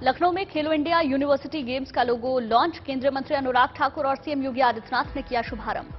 लखनऊ में खेलो India university games का लोगो launch. केंद्रीय मंत्री अनुराग ठाकुर और सीएम योगी आदित्यनाथ ने किया शुभारंभ।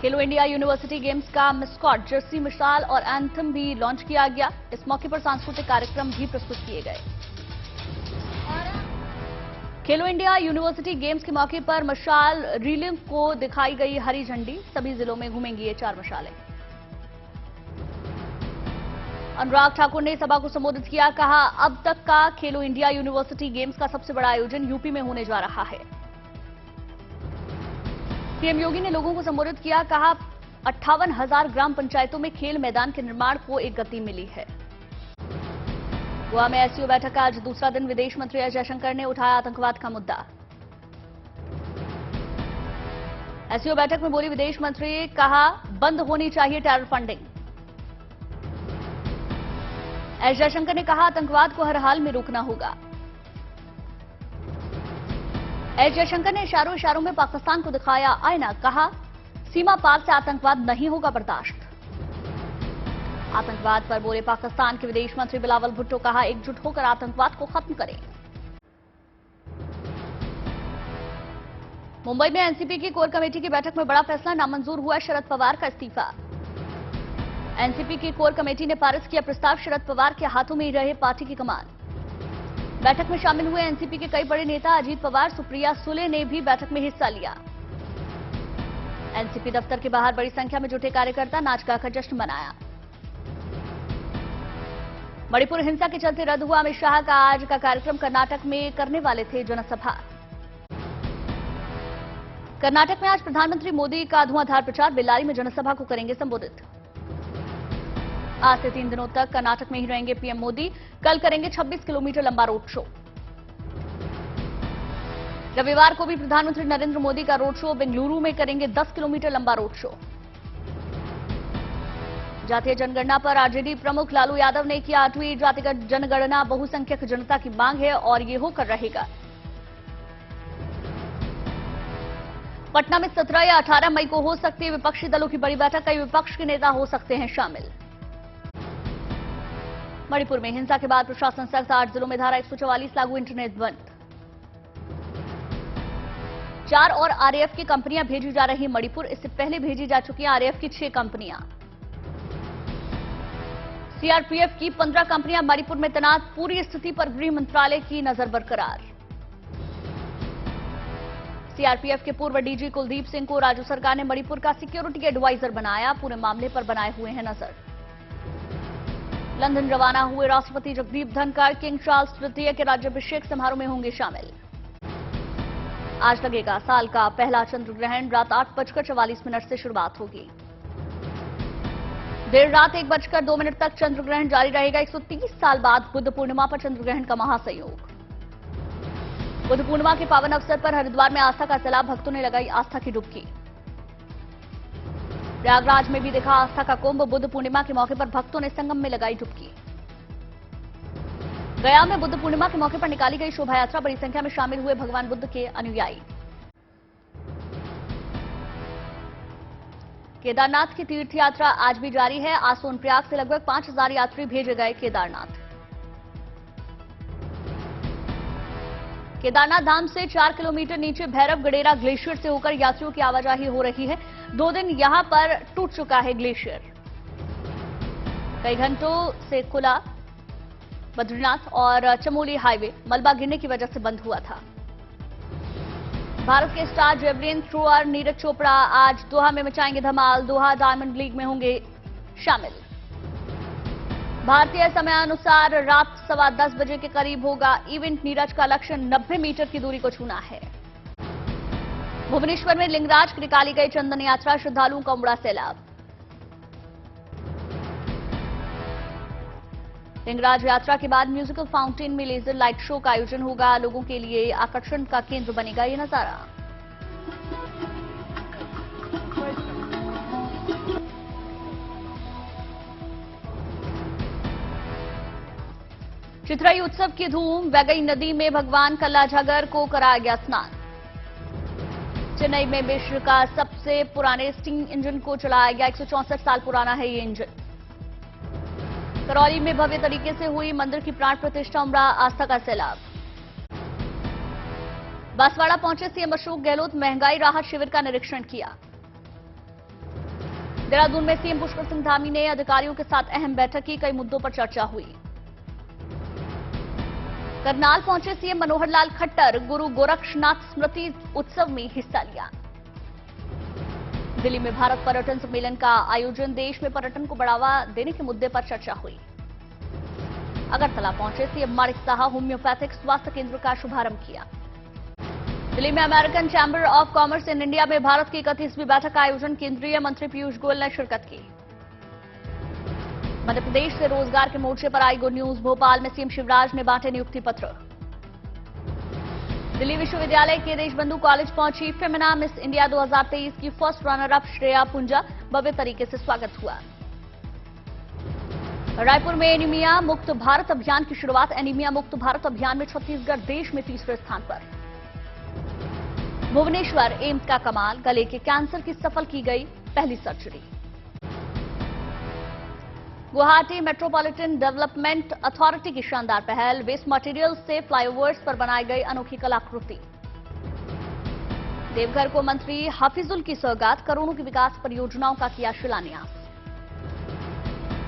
खेलो इंडिया यूनिवर्सिटी गेम्स का मस्कॉट जर्सी, मिसाल और एंथम भी लॉन्च किया गया। इस मौके पर सांस्कृतिक कार्यक्रम भी प्रस्तुत किए गए। खेलो इंडिया यूनिवर्सिटी गेम्स के मौके पर मशाल रिले को दिखाई गई हरी झंडी। सभी जिलों में घूमेंगी ये 4 मशालें। अनुराग ठाकुर ने सभा को संबोधित किया, कहा अब तक का खेलो इंडिया यूनिवर्सिटी गेम्स का सबसे बड़ा आयोजन यूपी में होने जा रहा है। सीएम योगी ने लोगों को संबोधित किया, कहा 58,000 ग्राम पंचायतों में खेल मैदान के निर्माण को एक गति मिली है। गोवा में एससीओ बैठक का आज दूसरा दिन। विदेश मंत्री एस जयशंकर ने उठाया आतंकवाद का मुद्दा। एससीओ बैठक में बोली विदेश मंत्री, कहा बंद होनी चाहिए टेरर फंडिंग। एस जयशंकर ने कहा आतंकवाद को हर हाल में रोकना होगा। एस जयशंकर ने इशारों में पाकिस्तान को दिखाया आईना, कहा सीमा पार से आतंकवाद नहीं होगा बर्दाश्त। आतंकवाद पर बोले पाकिस्तान के विदेश मंत्री बिलावल भुट्टो, कहा एकजुट होकर आतंकवाद को खत्म करें। मुंबई में एनसीपी की कोर कमेटी की बैठक में बड़ा फैसला, नामंजूर हुआ शरद पवार का इस्तीफा। एनसीपी की कोर कमेटी ने पारित किया प्रस्ताव, शरद पवार के हाथों में ही रहे पार्टी की कमान। बैठक में शामिल हुए एनसीपी के कई बड़े नेता, अजीत पवार, सुप्रिया सुले ने भी बैठक में हिस्सा लिया। एनसीपी दफ्तर के बाहर बड़ी संख्या में जुटे कार्यकर्ता नाच गाकर जश्न मनाया। मणिपुर हिंसा के चलते रद्द हुआ अमित शाह का आज का कार्यक्रम। कर्नाटक में करने वाले थे जनसभा। कर्नाटक में आज प्रधानमंत्री मोदी का धुआंधार प्रचार। बेल्लारी में जनसभा को करेंगे संबोधित। आज से 3 दिनों तक कर्नाटक में ही रहेंगे पीएम मोदी। कल करेंगे 26 किलोमीटर लंबा रोड शो। रविवार को भी प्रधानमंत्री नरेंद्र मोदी का रोड शो। बेंगलुरु में करेंगे 10 किलोमीटर लंबा रोड शो। जातीय जनगणना पर आरजेडी प्रमुख लालू यादव ने किया ट्वीट, जातिगत जनगणना बहुसंख्यक जनता की मांग है और ये होकर रहेगा। पटना में 17 या 18 मई को हो सकती है विपक्षी दलों की बड़ी बैठक। कई विपक्ष के नेता हो सकते हैं शामिल। मणिपुर में हिंसा के बाद प्रशासन सख्त, 8 जिलों में धारा 144 लागू, इंटरनेट बंद। 4 और आरएएफ की कंपनियां भेजी जा रही मणिपुर। इससे पहले भेजी जा चुकी हैं आरएएफ की 6 कंपनियां। सीआरपीएफ की 15 कंपनियां मणिपुर में तैनात। पूरी स्थिति पर गृह मंत्रालय की नजर बरकरार। सीआरपीएफ के पूर्व डीजी कुलदीप सिंह को राज्य सरकार ने मणिपुर का सिक्योरिटी एडवाइजर बनाया। पूरे मामले पर बनाए हुए हैं नजर। लंदन रवाना हुए राष्ट्रपति जगदीप धनखड़ किंग चार्ल्स तृतीय के राज्याभिषेक समारोह में होंगे शामिल। आज लगेगा साल का पहला चंद्र ग्रहण। रात 8:44 से शुरुआत होगी। देर रात 1:02 तक चंद्र ग्रहण जारी रहेगा। 130 साल बाद बुद्ध पूर्णिमा पर चंद्र ग्रहण का महासंयोग। बुद्ध पूर्णिमा के पावन अवसर पर हरिद्वार में आस्था का सैलाब, भक्तों ने लगाई आस्था की डुबकी। प्रयागराज में भी देखा आस्था का कुंभ। बुद्ध पूर्णिमा के मौके पर भक्तों ने संगम में लगाई डुबकी। गया में बुद्ध पूर्णिमा के मौके पर निकाली गई शोभा यात्रा। बड़ी संख्या में शामिल हुए भगवान बुद्ध के अनुयायी। केदारनाथ की तीर्थ यात्रा आज भी जारी है। आज सोनप्रयाग से लगभग 5,000 यात्री भेजे गए केदारनाथ। केदारनाथ धाम से 4 किलोमीटर नीचे भैरव गडेरा ग्लेशियर से होकर यात्रियों की आवाजाही हो रही है। 2 दिन यहां पर टूट चुका है ग्लेशियर। कई घंटों से खुला बद्रीनाथ और चमोली हाईवे मलबा गिरने की वजह से बंद हुआ था। भारत के star javelin thrower Neeraj Chopra आज दोहा में मचाएंगे धमाल। दोहा डायमंड लीग में होंगे शामिल। भारतीय समयानुसार रात 10:15 बजे के करीब होगा इवेंट। नीरज का लक्ष्य 90 मीटर की दूरी को छूना है। भुवनेश्वर में लिंगराज की निकाली गई चंदन यात्रा। श्रद्धालुओं का उमड़ा सैलाब। लिंगराज यात्रा के बाद म्यूजिकल फाउंटेन में लेजर लाइट शो का आयोजन होगा। लोगों के लिए आकर्षण का केंद्र बनेगा ये नजारा। चित्राई उत्सव की धूम। वैगई नदी में भगवान कल्लाझागर को कराया गया स्नान। चेन्नई में विश्व का सबसे पुराने स्टीम इंजन को चलाया गया। 164 साल पुराना है ये इंजन। करौली में भव्य तरीके से हुई मंदिर की प्राण प्रतिष्ठा, उमड़ा आस्था का सैलाब। बांसवाड़ा पहुंचे सीएम अशोक गहलोत, महंगाई राहत शिविर का निरीक्षण किया। देहरादून में सीएम पुष्कर सिंह धामी ने अधिकारियों के साथ अहम बैठक की, कई मुद्दों पर चर्चा हुई। करनाल पहुंचे सीएम मनोहर लाल खट्टर, गुरु गोरक्षनाथ स्मृति उत्सव में हिस्सा लिया। दिल्ली में भारत पर्यटन सम्मेलन का आयोजन, देश में पर्यटन को बढ़ावा देने के मुद्दे पर चर्चा हुई। अगरतला पहुंचे सीएम माणिक साहा, होम्योपैथिक स्वास्थ्य केंद्र का शुभारंभ किया। दिल्ली में American chamber of commerce in India में भारत की 31वीं बैठक का आयोजन, केंद्रीय मंत्री पीयूष गोयल ने शिरकत की। मध्य प्रदेश से रोजगार के मोर्चे पर आई गुड न्यूज, भोपाल में सीएम शिवराज ने बांटे नियुक्ति पत्र। दिल्ली विश्वविद्यालय के देशबंधु कॉलेज पहुंची फेमिना मिस इंडिया 2023 की first runner up Shreya Punja, भव्य तरीके से स्वागत हुआ। रायपुर में एनीमिया मुक्त भारत अभियान की शुरुआत, एनीमिया मुक्त भारत अभियान में छत्तीसगढ़ देश में तीसरे स्थान पर। भुवनेश्वर एम्स का कमाल, गले के कैंसर की सफल की गई पहली surgery. Guwahati metropolitan development authority की शानदार पहल, वेस्ट मटेरियल से फ्लाईओवर्स पर बनाई गई अनोखी कलाकृति। देवघर को मंत्री हाफिजुल की सौगात, करोड़ों की विकास परियोजनाओं का किया शिलान्यास।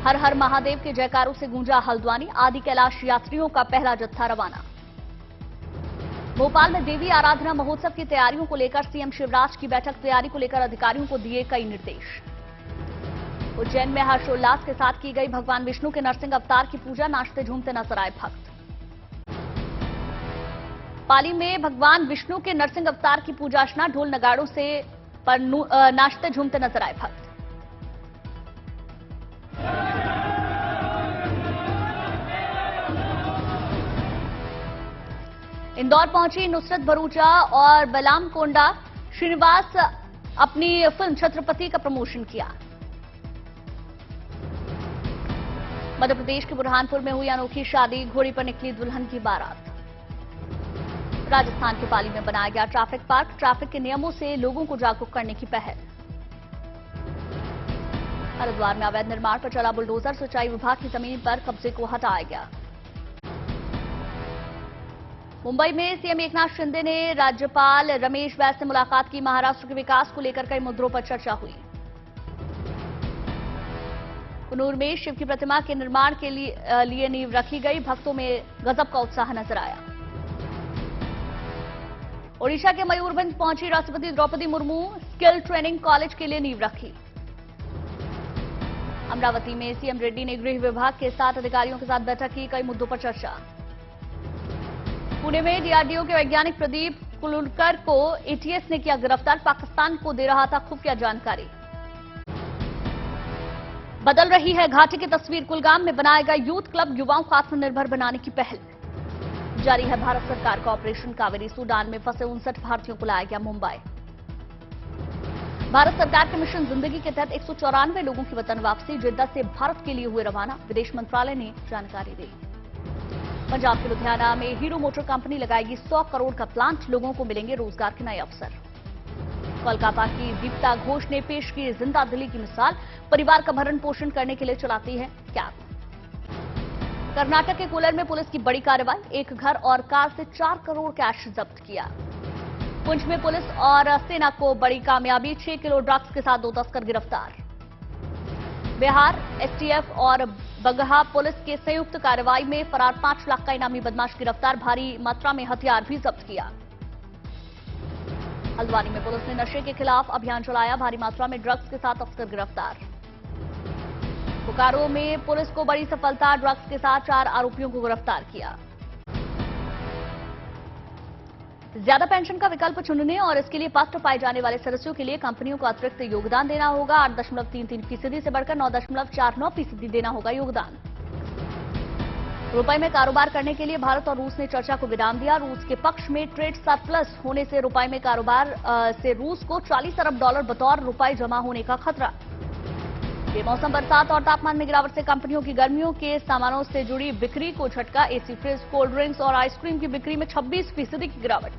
हर हर महादेव के जयकारों से गूंजा हल्द्वानी, आदि कैलाश यात्रियों का पहला जत्था रवाना। भोपाल में देवी आराधना महोत्सव की तैयारियों को लेकर सीएम शिवराज की बैठक, तैयारी को लेकर अधिकारियों को दिए कई निर्देश। उज्जैन में हर्षोल्लास के साथ की गई भगवान विष्णु के नरसिंह अवतार की पूजा, नाचते झूमते नजर आए भक्त। पाली में भगवान विष्णु के नरसिंह अवतार की पूजा अर्चना, ढोल नगाड़ों से नाचते झूमते नजर आए भक्त। इंदौर पहुंची नुसरत भरूचा और बलाम कोंडा, श्रीनिवास अपनी फिल्म छत्रपति का प्रमोशन किया। मध्य प्रदेश के बुरहानपुर में हुई अनोखी शादी, घोड़ी पर निकली दुल्हन की बारात। राजस्थान के पाली में बनाया गया ट्रैफिक पार्क, ट्रैफिक के नियमों से लोगों को जागरूक करने की पहल। हरिद्वार में अवैध निर्माण पर चला बुलडोजर, सिंचाई विभाग की जमीन पर कब्जे को हटाया गया। मुंबई में सीएम एकनाथ शिंदे ने राज्यपाल रमेश बैस से मुलाकात की, महाराष्ट्र के विकास को लेकर कई मुद्दों पर चर्चा हुई। कुन्नूर में शिव की प्रतिमा के निर्माण के लिए नींव रखी गई, भक्तों में गजब का उत्साह नजर आया। ओडिशा के मयूरभंज पहुंची राष्ट्रपति Droupadi Murmu, skill training college के लिए नींव रखी। अमरावती में सीएम रेड्डी ने गृह विभाग के साथ अधिकारियों के साथ बैठक की, कई मुद्दों पर चर्चा। पुणे में डीआरडीओ के वैज्ञानिक प्रदीप कुलुलकर को एटीएस ने किया गिरफ्तार, पाकिस्तान को दे रहा था खुफिया जानकारी। बदल रही है घाटी की तस्वीर, कुलगाम में बनाया गया यूथ क्लब, युवाओं को आत्मनिर्भर बनाने की पहल। जारी है भारत सरकार का ऑपरेशन कावेरी, सूडान में फंसे 59 भारतीयों को लाया गया मुंबई। भारत सरकार के मिशन जिंदगी के तहत 194 लोगों की वतन वापसी, जिद्दा से भारत के लिए हुए रवाना, विदेश मंत्रालय ने जानकारी दी। पंजाब के लुधियाना में हीरो मोटर कंपनी लगाएगी 100 करोड़ का प्लांट, लोगों को मिलेंगे रोजगार के नए अवसर। कोलकाता की दीप्ता घोष ने पेश की जिंदा दिली की मिसाल, परिवार का भरण पोषण करने के लिए चलाती है कैब। कर्नाटक के कूलर में पुलिस की बड़ी कार्रवाई, एक घर और कार से 4 करोड़ कैश जब्त किया। पुंछ में पुलिस और सेना को बड़ी कामयाबी, 6 किलो ड्रग्स के साथ 2 तस्कर गिरफ्तार। बिहार एसटीएफ और बगहा पुलिस के संयुक्त कार्रवाई में फरार 5 लाख का इनामी बदमाश गिरफ्तार, भारी मात्रा में हथियार भी जब्त किया। हल्द्वानी में पुलिस ने नशे के खिलाफ अभियान चलाया, भारी मात्रा में ड्रग्स के साथ तस्कर गिरफ्तार। बोकारो में पुलिस को बड़ी सफलता, ड्रग्स के साथ 4 आरोपियों को गिरफ्तार किया। ज्यादा पेंशन का विकल्प चुनने और इसके लिए पात्र पाए जाने वाले सदस्यों के लिए कंपनियों को अतिरिक्त योगदान देना होगा, 8.33% से बढ़कर 9.49% देना होगा योगदान। रुपए में कारोबार करने के लिए भारत और रूस ने चर्चा को विराम दिया, रूस के पक्ष में ट्रेड सरप्लस होने से रुपए में कारोबार से रूस को $40 अरब बतौर रुपए जमा होने का खतरा। बेमौसम बरसात और तापमान में गिरावट से कंपनियों की गर्मियों के सामानों से जुड़ी बिक्री को झटका, एसी, फ्रिज, कोल्ड ड्रिंक्स और आइसक्रीम की बिक्री में 26% की गिरावट।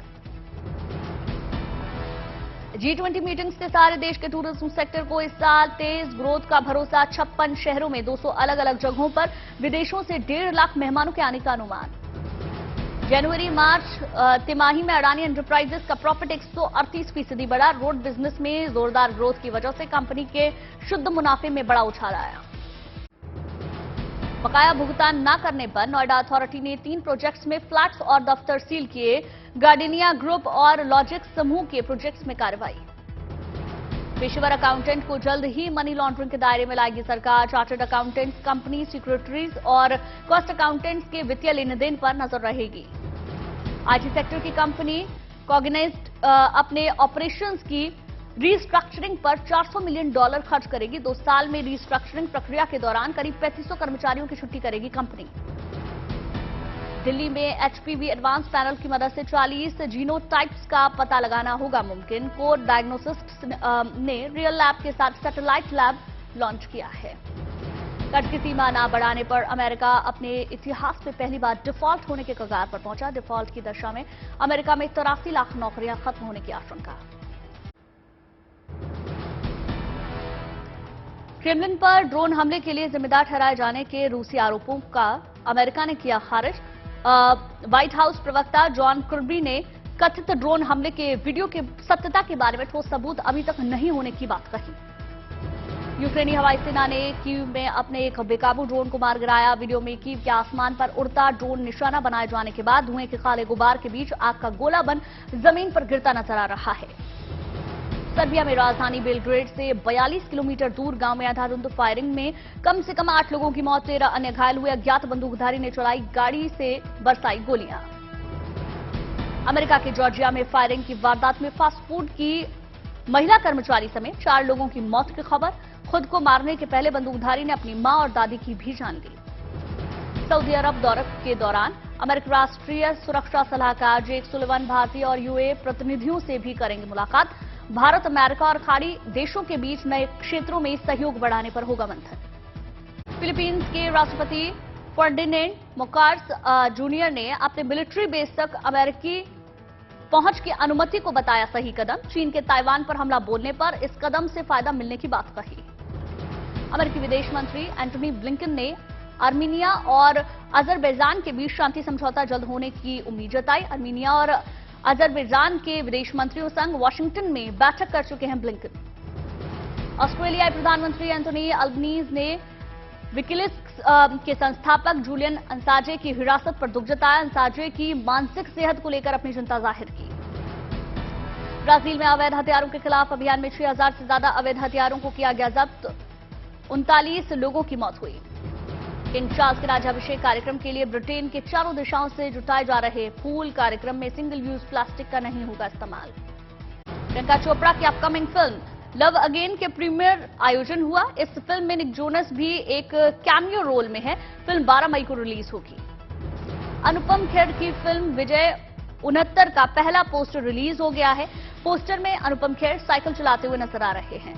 G20 मीटिंग्स से सारे देश के टूरिज्म सेक्टर को इस साल तेज ग्रोथ का भरोसा। 56 शहरों में 200 अलग अलग जगहों पर विदेशों से 1.5 लाख मेहमानों के आने का अनुमान। जनवरी मार्च तिमाही में अडानी एंटरप्राइजेस का प्रॉफिट 138% बढ़ा। रोड बिजनेस में जोरदार ग्रोथ की वजह से कंपनी के शुद्ध मुनाफे में बड़ा उछाल आया। बकाया भुगतान न करने पर नोएडा अथॉरिटी ने 3 प्रोजेक्ट्स में फ्लैट्स और दफ्तर सील किए। गार्डिनिया ग्रुप और लॉजिक समूह के प्रोजेक्ट्स में कार्रवाई। पेशेवर अकाउंटेंट को जल्द ही मनी लॉन्ड्रिंग के दायरे में लाएगी सरकार। चार्टर्ड अकाउंटेंट्स, कंपनी सेक्रेटरीज और कॉस्ट अकाउंटेंट्स के वित्तीय लेन देन पर नजर रहेगी। आईटी सेक्टर की कंपनी कॉग्निजेंट अपने ऑपरेशंस की रीस्ट्रक्चरिंग पर $400 मिलियन खर्च करेगी। 2 साल में रीस्ट्रक्चरिंग प्रक्रिया के दौरान करीब 3500 कर्मचारियों की छुट्टी करेगी कंपनी। दिल्ली में एचपीवी एडवांस पैनल की मदद से 40 जीनोटाइप्स का पता लगाना होगा मुमकिन। कोर डायग्नोस्टिक्स ने रियल लैब के साथ सैटेलाइट लैब लॉन्च किया है। कर्ज की सीमा न बढ़ाने पर अमेरिका अपने इतिहास में पहली बार डिफॉल्ट होने के कगार पर पहुंचा। डिफॉल्ट की दशा में अमेरिका में 83 लाख नौकरियां खत्म होने की आशंका। क्रेमलिन पर ड्रोन हमले के लिए जिम्मेदार ठहराए जाने के रूसी आरोपों का अमेरिका ने किया खारिज। व्हाइट हाउस प्रवक्ता जॉन कर्बी ने कथित ड्रोन हमले के वीडियो के सत्यता के बारे में ठोस सबूत अभी तक नहीं होने की बात कही। यूक्रेनी हवाई सेना ने कीव में अपने एक बेकाबू ड्रोन को मार गिराया। वीडियो में कीव के आसमान पर उड़ता ड्रोन निशाना बनाए जाने के बाद धुएं के काले गुबार के बीच आग का गोला बन जमीन पर गिरता नजर आ रहा है। सर्बिया में राजधानी बेलग्रेड से 42 किलोमीटर दूर गांव में अंधाधुंध फायरिंग में कम से कम 8 लोगों की मौत, 13 अन्य घायल हुए। अज्ञात बंदूकधारी ने चलाई गाड़ी से बरसाई गोलियां। अमेरिका के जॉर्जिया में फायरिंग की वारदात में फास्ट फूड की महिला कर्मचारी समेत 4 लोगों की मौत की खबर। खुद को मारने के पहले बंदूकधारी ने अपनी मां और दादी की भी जान ली। सऊदी अरब दौरे के दौरान अमेरिकी राष्ट्रीय सुरक्षा सलाहकार जेक सुलिवन भारतीय और यूए प्रतिनिधियों से भी करेंगे मुलाकात। भारत, अमेरिका और खाड़ी देशों के बीच नए क्षेत्रों में सहयोग बढ़ाने पर होगा मंथन। फिलीपींस के राष्ट्रपति फर्डिनेंड मार्कोस जूनियर ने अपने मिलिट्री बेस तक अमेरिकी पहुंच की अनुमति को बताया सही कदम। चीन के ताइवान पर हमला बोलने पर इस कदम से फायदा मिलने की बात कही। अमेरिकी विदेश मंत्री एंटनी ब्लिंकन ने आर्मीनिया और अजरबैजान के बीच शांति समझौता जल्द होने की उम्मीद जताई। आर्मीनिया और अजरबैजान के विदेश मंत्रियों संग वाशिंगटन में बैठक कर चुके हैं ब्लिंकन। ऑस्ट्रेलियाई प्रधानमंत्री एंथोनी अल्बनीज ने विकिलीक्स के संस्थापक जूलियन असांजे की हिरासत पर दुख जताया। असांजे की मानसिक सेहत को लेकर अपनी चिंता जाहिर की। ब्राजील में अवैध हथियारों के खिलाफ अभियान में 6000 से ज्यादा अवैध हथियारों को किया गया जब्त। 39 लोगों की मौत हुई। किंग चार्ल्स के राज्याभिषेक कार्यक्रम के लिए ब्रिटेन के चारों दिशाओं से जुटाए जा रहे फूल। कार्यक्रम में सिंगल यूज प्लास्टिक का नहीं होगा इस्तेमाल। प्रियंका चोपड़ा की अपकमिंग फिल्म लव अगेन के प्रीमियर आयोजन हुआ। इस फिल्म में निक जोनस भी एक कैमियो रोल में है। फिल्म 12 मई को रिलीज होगी। अनुपम खेर की फिल्म विजय 69 का पहला पोस्टर रिलीज हो गया है। पोस्टर में अनुपम खेर साइकिल चलाते हुए नजर आ रहे हैं।